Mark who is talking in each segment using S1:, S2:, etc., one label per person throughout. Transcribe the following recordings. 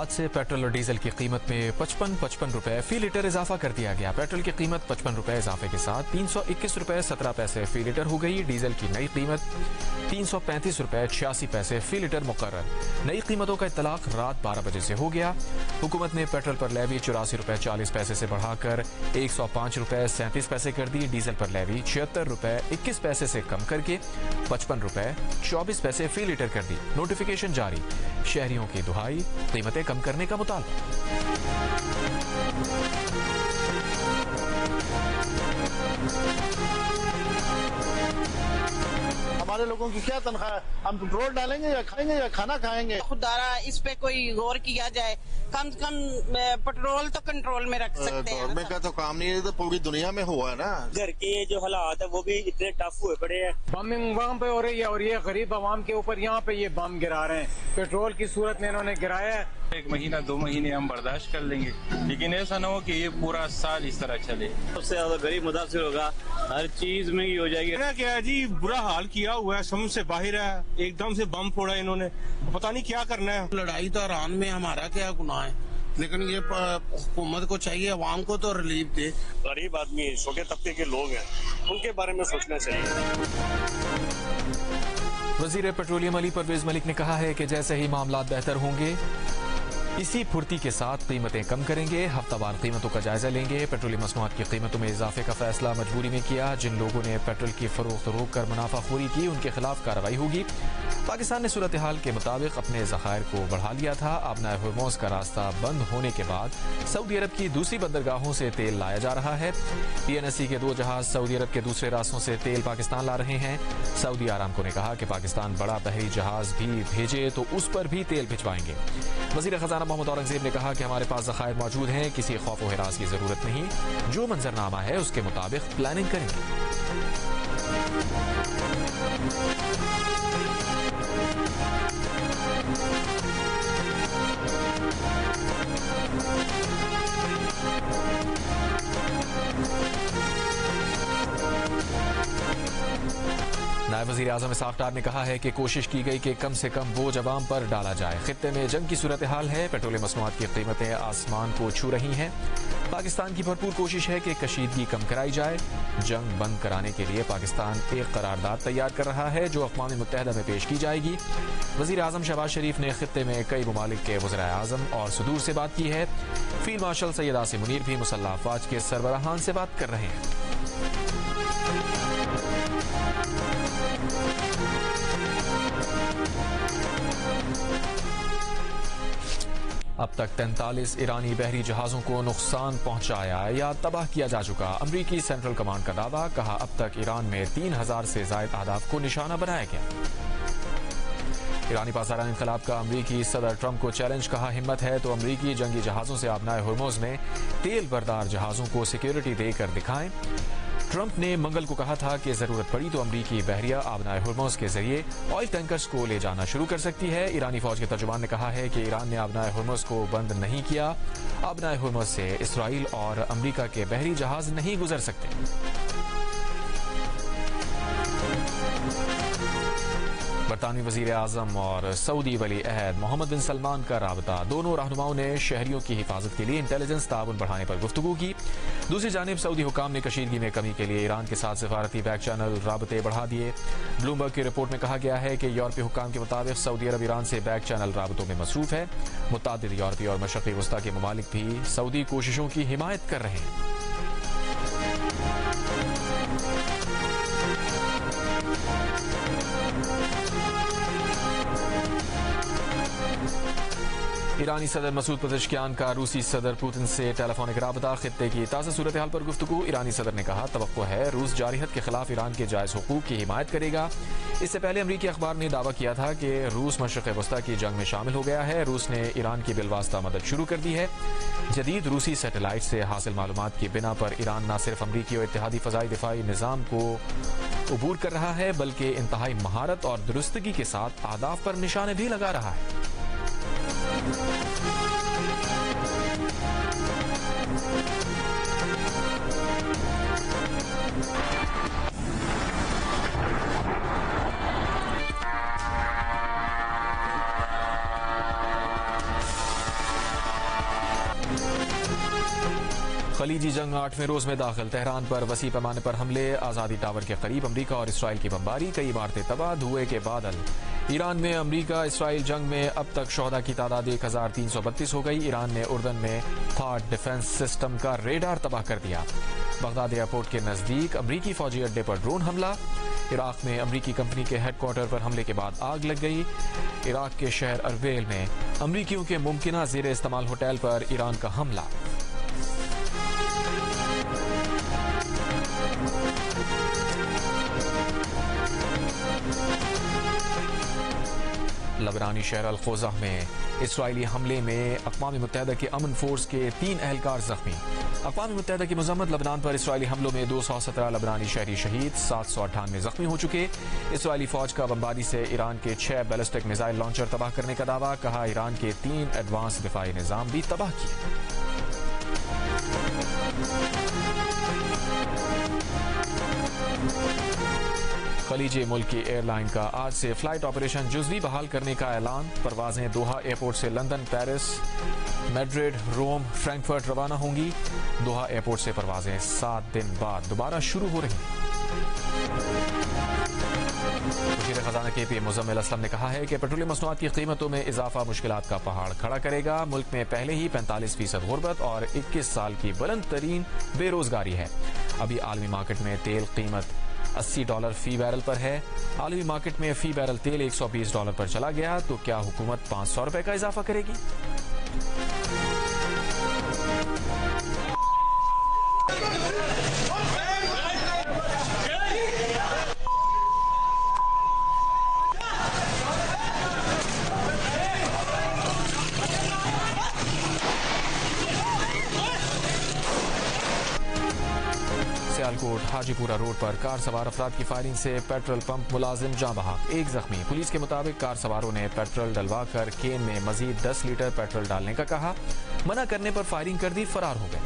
S1: आज से पेट्रोल और डीजल की कीमत में 55 रुपए फी लीटर इजाफा कर दिया गया। पेट्रोल की कीमत 55 रुपए इजाफे के साथ 321 रुपए 17 पैसे फी लीटर हो गई। डीजल की नई कीमत 335 रुपए 86 पैसे फी लीटर मुकर्रर। नई कीमतों का इत्तलाक रात 12 बजे से हो गया। हुकूमत ने पेट्रोल पर लेवी 84 रुपए 40 पैसे से बढ़ाकर 105 रुपए 37 पैसे कर दी। डीजल पर लेवी 76 रुपए 21 पैसे से कम करके 55 रुपए 24 पैसे फी लीटर कर दी। नोटिफिकेशन जारी, शहरियों की दुहाई, कीमतें कम करने का मुतालबा।
S2: हमारे लोगों की क्या तनख्वाह है? हम पेट्रोल डालेंगे या खाएंगे या खाना खाएंगे?
S3: खुदारा इस पे कोई गौर किया जाए। कम से कम पेट्रोल तो कंट्रोल में रख सकते हैं।
S2: गवर्नमेंट का तो काम नहीं है, तो पूरी दुनिया में हुआ है ना। घर के जो हालात है वो भी इतने टफ हुए पड़े हैं।
S4: बमिंग वहाँ पे हो रही है और ये गरीब आवाम के ऊपर यहाँ पे ये बम गिरा रहे हैं। पेट्रोल की सूरत में इन्होंने गिराया है।
S5: 1 महीना 2 महीने हम बर्दाश्त कर लेंगे, लेकिन ऐसा ना हो कि ये पूरा साल इस तरह चले।
S6: सबसे ज्यादा गरीब मुतासिर होगा, हर चीज महंगी हो जाएगी।
S7: क्या है जी, बुरा हाल किया हुआ है, समझ से बाहर है। एकदम से बम फोड़ा इन्होंने, पता नहीं क्या करना है।
S8: लड़ाई तो ईरान में हमारा क्या गुनाह है, लेकिन ये हुकूमत को चाहिए अवाम को तो रिलीफ दे।
S6: गरीब आदमी छोटे तबके के लोग हैं, उनके बारे में सोचना चाहिए।
S1: वजीर पेट्रोलियम अली परवेज मलिक ने कहा है कि जैसे ही मामलात बेहतर होंगे इसी फुर्ती के साथ कीमतें कम करेंगे। हफ्तावार कीमतों का जायजा लेंगे। पेट्रोलियम मसनूआत की कीमतों में इजाफे का फैसला मजबूरी में किया। जिन लोगों ने पेट्रोल की फरोख्त रोक कर मुनाफाखोरी की उनके खिलाफ कार्रवाई होगी। पाकिस्तान ने सूरत हाल के मुताबिक अपने ज़खायर को बढ़ा लिया था। आबनाए हुर्मुज़ का रास्ता बंद होने के बाद सऊदी अरब की दूसरी बंदरगाहों से तेल लाया जा रहा है। PNSC के 2 जहाज सऊदी अरब के दूसरे रास्तों से तेल पाकिस्तान ला रहे हैं। सऊदी आरामको ने कहा कि पाकिस्तान बड़ा बहरी जहाज भी भेजे तो उस पर भी तेल भिजवाएंगे। वज़ीर ख़ज़ाना मोहम्मद औरंगज़ेब ने कहा कि हमारे पास ज़खायर मौजूद हैं, किसी खौफ व हिरास की ज़रूरत नहीं। जो मंजरनामा है उसके मुताबिक प्लानिंग करेंगे। नायब वज़ीर आज़म इसहाक़ डार ने कहा है कि कोशिश की गई कि कम से कम बोझ अवाम पर डाला जाए। खित्ते में जंग की सूरत हाल है। पेट्रोलियम मसनूआत की कीमतें आसमान को छू रही हैं। पाकिस्तान की भरपूर कोशिश है कि कशीदगी कम कराई जाए। जंग बंद कराने के लिए पाकिस्तान एक करारदाद तैयार कर रहा है जो अक़वाम मुत्तहिदा में पेश की जाएगी। वज़ीर आज़म शहबाज शरीफ ने खित्ते में कई ममालिक के वज़राए आज़म और सदूर से बात की है। फील्ड मार्शल सैयद आसिम मुनीर भी मुसल्लह अफ़वाज के सरबराहान से बात कर रहे हैं। अब तक 43 ईरानी बहरी जहाज़ों को नुकसान पहुंचाया या तबाह किया जा चुका। अमरीकी सेंट्रल कमांड का दावा, कहा अब तक ईरान में 3000 से ज़ायद अहदाफ को निशाना बनाया गया। ईरानी पासदारान इनकलाब का अमरीकी सदर ट्रंप को चैलेंज, कहा हिम्मत है तो अमरीकी जंगी जहाज़ों से आबनाए हुर्मुज़ में तेल बरदार जहाज़ों को सिक्योरिटी देकर दिखाएं। ट्रंप ने मंगल को कहा था कि जरूरत पड़ी तो अमरीकी बहरिया आबनाए हुर्मुज़ के जरिए ऑयल टैंकर्स को ले जाना शुरू कर सकती है। ईरानी फौज के तर्जुमान ने कहा है कि ईरान ने आबनाए हुर्मुज़ को बंद नहीं किया। आबनाए हुर्मुज़ से इसराइल और अमरीका के बहरी जहाज नहीं गुजर सकते। बरतानवी वज़ीर आज़म और सऊदी वली अहद मोहम्मद बिन सलमान का राबता। दोनों रहनुमाओं ने शहरियों की हिफाजत के लिए इंटेलिजेंस ताउन बढ़ाने पर गुफ्तगू की। दूसरी जानिब सऊदी हुकाम ने कशीदगी में कमी के लिए ईरान के साथ सफारती बैक चैनल राबते बढ़ा दिए। ब्लूमबर्ग की रिपोर्ट में कहा गया है कि यूरोपीय हुकाम के मुताबिक सऊदी अरब ईरान से बैक चैनल राबतों में मसरूफ है। मुतअद्दिद यूरोपीय और मशरक़ी वस्ता के ममालिक भी सऊदी कोशिशों की हिमायत कर रहे हैं। ईरानी सदर मसूद पज़ेश्कियान का रूसी सदर पुतिन से टेलीफोनिक राबता। खित्ते की ताज़ा सूरत हाल पर गुफ्तगू। ईरानी सदर ने कहा तवक्को है रूस जारहियत के खिलाफ ईरान के जायज़ हुकूक की हिमायत करेगा। इससे पहले अमरीकी अखबार ने दावा किया था कि रूस मशरिक़ वस्ता की जंग में शामिल हो गया है। रूस ने ईरान की बिलवास्ता मदद शुरू कर दी है। जदीद रूसी सैटेलाइट से हासिल मालूमात की बिना पर ईरान न सिर्फ अमरीकी और इत्तेहादी फ़ज़ाई दिफाई निज़ाम को अबूर कर रहा है बल्कि इंतहाई महारत और दुरुस्तगी के साथ अहदाफ पर निशाने भी लगा रहा है। خلیجی جنگ 8ویں روز میں داخل، تہران پر وسیع پیمانے پر حملے، آزادی ٹاور کے قریب امریکہ اور اسرائیل کی بمباری، کئی عمارتیں تباہ، دھوئے کے بادل۔ ایران میں امریکہ اسرائیل جنگ میں اب تک شہداء کی تعداد 1332 ہو گئی۔ ایران نے اردن میں تھاڈ ڈیفنس سسٹم کا ریڈار تباہ کر دیا۔ بغداد ایئرپورٹ کے نزدیک امریکی فوجی اڈے پر ڈرون حملہ۔ عراق میں امریکی کمپنی کے ہیڈ کوارٹر پر حملے کے بعد آگ لگ گئی۔ عراق کے شہر اربیل میں امریکیوں کے ممکنہ زیر استعمال ہوٹل پر ایران کا حملہ۔ لبنانی شہر الخوزہ میں اسرائیلی حملے میں اقوام متحدہ کے امن فورس کے 3 اہلکار زخمی۔ اقوام متحدہ کی مذمت، لبنان پر اسرائیلی حملوں میں 217 لبنانی شہری شہید، 798 زخمی ہو چکے۔ اسرائیلی فوج کا بمباری سے ایران کے 6 بیلسٹک میزائل لانچر تباہ کرنے کا دعویٰ، کہا ایران کے 3 ایڈوانس دفاعی نظام بھی تباہ کیے۔ خلیجی ملک کی ایئر لائن کا آج سے فلائٹ آپریشن جزوی بحال کرنے کا اعلان، پروازیں دوحہ ایئرپورٹ سے لندن، پیرس، میڈرڈ، روم، فرینکفرٹ روانہ ہوں گی۔ دوحہ ایئرپورٹ سے پروازیں 7 دن بعد دوبارہ شروع ہو رہی ہیں۔ وزیر خزانہ کے پی مزمل اسلم نے کہا ہے کہ پیٹرولیم مصنوعات کی قیمتوں میں اضافہ مشکلات کا پہاڑ کھڑا کرے گا۔ ملک میں پہلے ہی 45% غربت اور 21 سال کی بلند ترین بے روزگاری ہے۔ ابھی عالمی مارکیٹ میں تیل قیمت $80 فی بیرل پر ہے۔ عالمی مارکیٹ میں فی بیرل تیل $120 پر چلا گیا تو کیا حکومت $500 کا اضافہ کرے گی؟ سیالکوٹ حاجی پورہ روڈ پر کار سوار افراد کی فائرنگ سے پیٹرول پمپ ملازم جاں بحق، 1 زخمی۔ پولیس کے مطابق کار سواروں نے پیٹرول ڈلوا کر کین میں مزید 10 لیٹر پیٹرول ڈالنے کا کہا، منع کرنے پر فائرنگ کر دی، فرار ہو گئے۔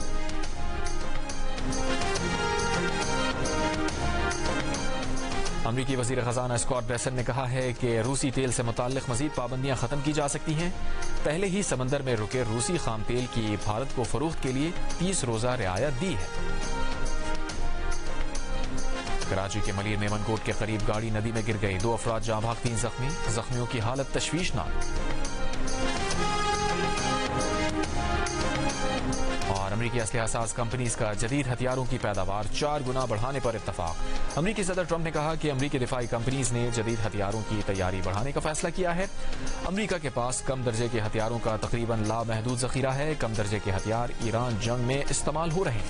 S1: امریکی وزیر خزانہ اسکاٹ بیسنٹ نے کہا ہے کہ روسی تیل سے متعلق مزید پابندیاں ختم کی جا سکتی ہیں۔ پہلے ہی سمندر میں رکے روسی خام تیل کی بھارت کو فروخت کے لیے 30 روزہ رعایت دی ہے۔ کراچی کے ملیر میمن کوٹ کے قریب گاڑی ندی میں گر گئی، 2 افراد جاں بحق، 3 زخمی، زخمیوں کی حالت تشویشناک۔ اور امریکی اسلحہ ساز کمپنیز کا جدید ہتھیاروں کی پیداوار 4 گنا بڑھانے پر اتفاق۔ امریکی صدر ٹرمپ نے کہا کہ امریکی دفاعی کمپنیز نے جدید ہتھیاروں کی تیاری بڑھانے کا فیصلہ کیا ہے۔ امریکہ کے پاس کم درجے کے ہتھیاروں کا تقریباً لامحدود ذخیرہ ہے۔ کم درجے کے ہتھیار ایران جنگ میں استعمال ہو رہے ہیں۔